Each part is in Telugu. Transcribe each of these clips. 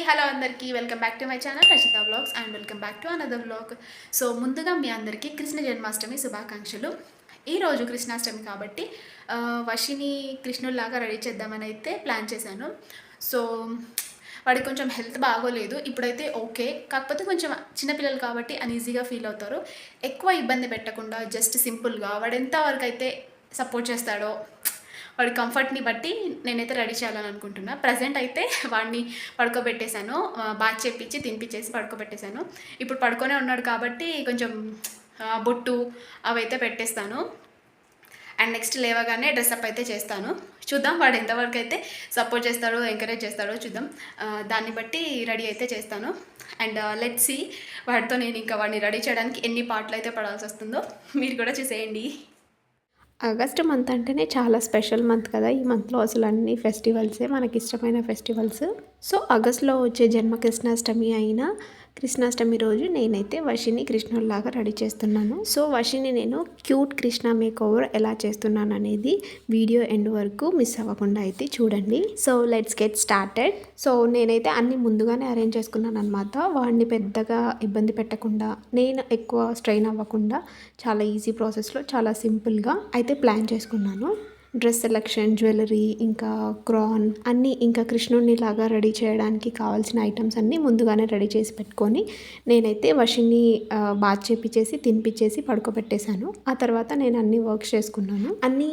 హలో అందరికీ welcome back to my channel Rachitha vlogs and welcome back to another vlog. So ముందుగా మీ అందరికీ కృష్ణ జన్మాష్టమి శుభాకాంక్షలు. ఈరోజు కృష్ణాష్టమి కాబట్టి వషిని కృష్ణుల్లాగా రెడీ చేద్దామని అయితే ప్లాన్ చేశాను. సో వాడికి కొంచెం హెల్త్ బాగోలేదు, ఇప్పుడైతే ఓకే. కాకపోతే కొంచెం చిన్నపిల్లలు కాబట్టి అన్ఈజీగా ఫీల్ అవుతారు. ఎక్కువ ఇబ్బంది పెట్టకుండా జస్ట్ సింపుల్గా వాడు ఎంతవరకు అయితే సపోర్ట్ చేస్తాడో వాడి కంఫర్ట్ని బట్టి నేనైతే రెడీ చేయాలని అనుకుంటున్నా. ప్రజెంట్ అయితే వాడిని పడుకోబెట్టేశాను, బాత్ చేపించి తినిపించేసి పడుకోబెట్టేశాను. ఇప్పుడు పడుకొనే ఉన్నాడు కాబట్టి కొంచెం బొట్టు అవైతే పెట్టేస్తాను. అండ్ నెక్స్ట్ లేవగానే డ్రెస్అప్ అయితే చేస్తాను. చూద్దాం వాడు ఎంతవరకు అయితే సపోర్ట్ చేస్తాడో ఎంకరేజ్ చేస్తాడో చూద్దాం, దాన్ని బట్టి రెడీ అయితే చేస్తాను. అండ్ లెట్స్ సీ వాడితో నేను ఇంకా వాడిని రెడీ చేయడానికి ఎన్ని పాటలు అయితే పడాల్సి వస్తుందో మీరు కూడా చూసేయండి. ఆగస్ట్ మంత్ అంటేనే చాలా స్పెషల్ మంత్ కదా. ఈ మంత్లో అసలు అన్ని ఫెస్టివల్సే మనకి ఇష్టమైన ఫెస్టివల్స్. సో ఆగస్ట్లో వచ్చే జన్మ కృష్ణాష్టమి అయినా కృష్ణాష్టమి రోజు నేనైతే వషిని కృష్ణుల్లాగా రెడీ చేస్తున్నాను. సో వషిని నేను క్యూట్ కృష్ణ మేక్ ఓవర్ ఎలా చేస్తున్నాను అనేది వీడియో ఎండ్ వరకు మిస్ అవ్వకుండా అయితే చూడండి. So let's get started. So నేనైతే అన్ని ముందుగానే అరేంజ్ చేసుకున్నాను అనమాట. వాడిని పెద్దగా ఇబ్బంది పెట్టకుండా, నేను ఎక్కువ స్ట్రెయిన్ అవ్వకుండా చాలా ఈజీ ప్రాసెస్లో చాలా సింపుల్గా అయితే ప్లాన్ చేసుకున్నాను. డ్రెస్ సెలెక్షన్, జ్యువెలరీ, ఇంకా క్రాన్ అన్నీ, ఇంకా కృష్ణుడిని లాగా రెడీ చేయడానికి కావాల్సిన ఐటమ్స్ అన్నీ ముందుగానే రెడీ చేసి పెట్టుకొని నేనైతే వషిని బాత్ చేపించేసి తినిపించేసి పడుకోబెట్టేశాను. ఆ తర్వాత నేను అన్ని వర్క్స్ చేసుకున్నాను. అన్నీ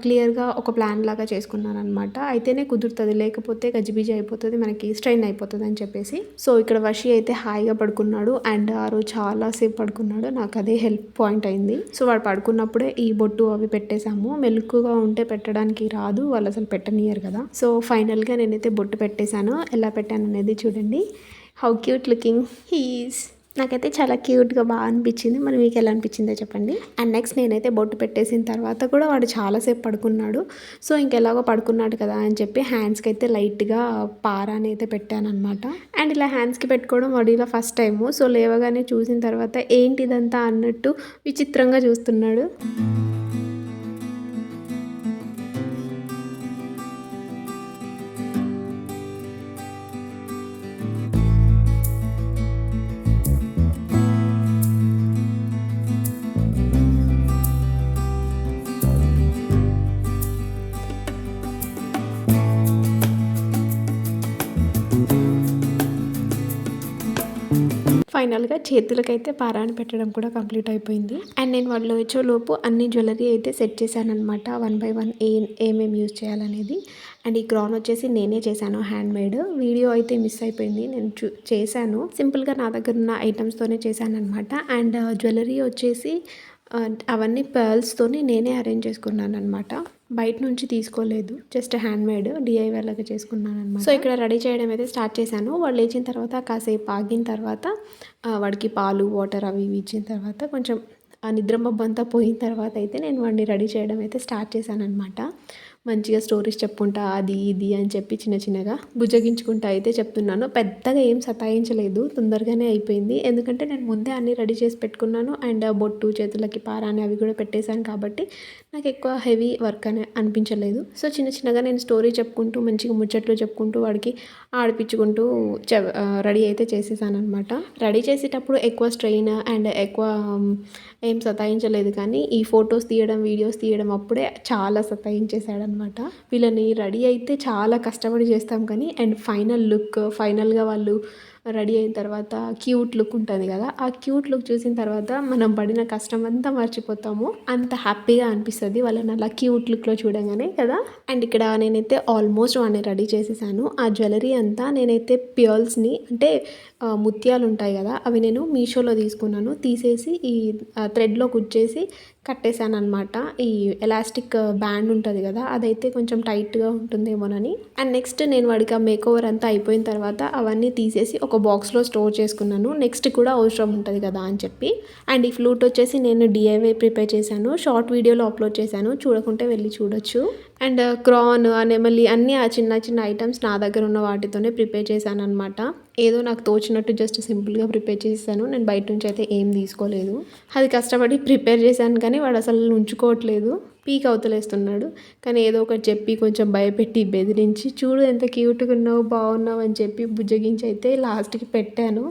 క్లియర్గా ఒక ప్లాన్ లాగా చేసుకున్నాను అనమాట. అయితేనే కుదురుతుంది, లేకపోతే గజిబిజి అయిపోతుంది, మనకి స్ట్రెయిన్ అయిపోతుంది అని చెప్పేసి. సో ఇక్కడ వషి అయితే హాయిగా పడుకున్నాడు అండ్ ఆ రోజు చాలాసేపు పడుకున్నాడు. నాకు అదే హెల్ప్ పాయింట్ అయింది. సో వాడు పడుకున్నప్పుడే ఈ బొట్టు అవి పెట్టేశాము. మెలుకుగా పెట్టడానికి రాదు, వాళ్ళు అసలు పెట్టనియరు కదా. సో ఫైనల్గా నేనైతే బొట్టు పెట్టేశాను. ఎలా పెట్టాను అనేది చూడండి. How cute looking he's. నాకైతే చాలా క్యూట్గా బాగా అనిపించింది. మరి మీకు ఎలా అనిపించిందో చెప్పండి. అండ్ నెక్స్ట్ నేనైతే బొట్టు పెట్టేసిన తర్వాత కూడా వాడు చాలాసేపు పడుకున్నాడు. సో ఇంకెలాగో పడుకున్నాడు కదా అని చెప్పి హ్యాండ్స్కి అయితే లైట్గా పారాని అయితే పెట్టాను అనమాట. అండ్ ఇలా హ్యాండ్స్కి పెట్టుకోవడం వాడు ఇలా ఫస్ట్ టైము. సో లేవగానే చూసిన తర్వాత ఏంటి ఇదంతా అన్నట్టు విచిత్రంగా చూస్తున్నాడు. ఫైనల్గా చేతులకైతే పారాని పెట్టడం కూడా కంప్లీట్ అయిపోయింది. అండ్ నేను వాళ్ళు వచ్చేలోపు అన్ని జ్యువెలరీ అయితే సెట్ చేశాను అనమాట. 1 by 1 ఏమేమి యూజ్ చేయాలనేది. అండ్ ఈ క్రౌన్ వచ్చేసి నేనే చేశాను, హ్యాండ్ మేడ్. వీడియో అయితే మిస్ అయిపోయింది, నేను చేశాను సింపుల్గా నా దగ్గర ఉన్న ఐటమ్స్తోనే చేశాను అనమాట. అండ్ జ్యువెలరీ వచ్చేసి అవన్నీ పర్ల్స్తోని నేనే అరేంజ్ చేసుకున్నాను అనమాట. బయట నుంచి తీసుకోలేదు, జస్ట్ హ్యాండ్ మేడ్ డిఐవై లాగా చేసుకున్నాను అనమాట. సో ఇక్కడ రెడీ చేయడం అయితే స్టార్ట్ చేశాను. వాడు లేచిన తర్వాత కాసేపు ఆగిన తర్వాత వాడికి పాలు, వాటర్ అవి ఇవి ఇచ్చిన తర్వాత కొంచెం ఆ నిద్రమబ్బు అంతా పోయిన తర్వాత అయితే నేను వాడిని రెడీ చేయడం అయితే స్టార్ట్ చేశాను అనమాట. మంచిగా స్టోరీస్ చెప్పుకుంటా అది ఇది అని చెప్పి చిన్న చిన్నగా బుజ్జగించుకుంటా అయితే చెప్తున్నాను. పెద్దగా ఏం సతాయించలేదు, తొందరగానే అయిపోయింది. ఎందుకంటే నేను ముందే అన్నీ రెడీ చేసి పెట్టుకున్నాను. అండ్ బొట్టు, చేతులకి పారాని అవి కూడా పెట్టేశాను కాబట్టి నాకు ఎక్కువ హెవీ వర్క్ అని అనిపించలేదు. సో చిన్న చిన్నగా నేను స్టోరీ చెప్పుకుంటూ మంచిగా ముచ్చట్లు చెప్పుకుంటూ వాడికి ఆడిపించుకుంటూ రెడీ అయితే చేసేసాను అనమాట. రెడీ చేసేటప్పుడు ఎక్కువ స్ట్రెయిన్ అండ్ ఎక్కువ ఏం సతాయించలేదు, కానీ ఈ ఫొటోస్ తీయడం, వీడియోస్ తీయడం అప్పుడే చాలా సతాయించేసాడనమాట. వీళ్ళని రెడీ అయితే చాలా కష్టపడి చేస్తాం కానీ అండ్ ఫైనల్గా వాళ్ళు రెడీ అయిన తర్వాత క్యూట్ లుక్ ఉంటుంది కదా, ఆ క్యూట్ లుక్ చూసిన తర్వాత మనం పడిన కష్టం అంతా మర్చిపోతాము. అంత హ్యాపీగా అనిపిస్తుంది వాళ్ళని అలా క్యూట్ లుక్లో చూడగానే కదా. అండ్ ఇక్కడ నేనైతే ఆల్మోస్ట్ వాడిని రెడీ చేసేసాను. ఆ జ్యువెలరీ అంతా నేనైతే ప్యూర్స్ని అంటే ముత్యాలు ఉంటాయి కదా, అవి నేను మీషోలో తీసుకున్నాను. తీసేసి ఈ థ్రెడ్లో కుచ్చేసి కట్టేశాను అనమాట. ఈ ఎలాస్టిక్ బ్యాండ్ ఉంటుంది కదా, అదైతే కొంచెం టైట్గా ఉంటుందేమోనని. అండ్ నెక్స్ట్ నేను వాడికి ఆ మేక్ ఓవర్ అంతా అయిపోయిన తర్వాత అవన్నీ తీసేసి ఒక బాక్స్లో స్టోర్ చేసుకున్నాను. నెక్స్ట్ కూడా అవసరం ఉంటుంది కదా అని చెప్పి. అండ్ ఈ ఫ్లూట్ వచ్చేసి నేను డిఐవై ప్రిపేర్ చేశాను, షార్ట్ వీడియోలో అప్లోడ్ చేశాను, చూడకుంటే వెళ్ళి చూడొచ్చు. అండ్ క్రాన్, నెమలి అన్నీ ఆ చిన్న చిన్న ఐటమ్స్ నా దగ్గర ఉన్న వాటితోనే ప్రిపేర్ చేశాను అనమాట. ఏదో నాకు తోచినట్టు జస్ట్ సింపుల్గా ప్రిపేర్ చేశాను. నేను బయట నుంచి అయితే ఏం తీసుకోలేదు. అది కష్టపడి ప్రిపేర్ చేశాను కానీ వాడు అసలు ఉంచుకోవట్లేదు. పీక్ అవతలేస్తున్నాడు. కానీ ఏదో ఒకటి చెప్పి కొంచెం భయపెట్టి బెదిరించి చూడు ఎంత క్యూట్గా ఉన్నావు బాగున్నావు అని చెప్పి బుజ్జగించి అయితే లాస్ట్కి పెట్టాను.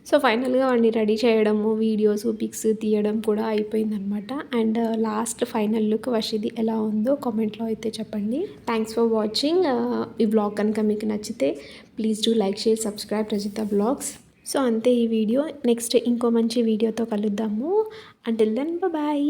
సో ఫైనల్గా వాడిని రెడీ చేయడము వీడియోస్ పిక్స్ తీయడం కూడా అయిపోయిందనమాట. అండ్ లాస్ట్ ఫైనల్ లుక్ వర్షిది ఎలా ఉందో కామెంట్లో అయితే చెప్పండి. Thanks for watching. ఈ వ్లాగ్ కనుక మీకు నచ్చితే please do like share subscribe Rajitha blogs. So అంతే ఈ వీడియో. నెక్స్ట్ ఇంకో మంచి వీడియోతో కలుద్దాము. Until then bye.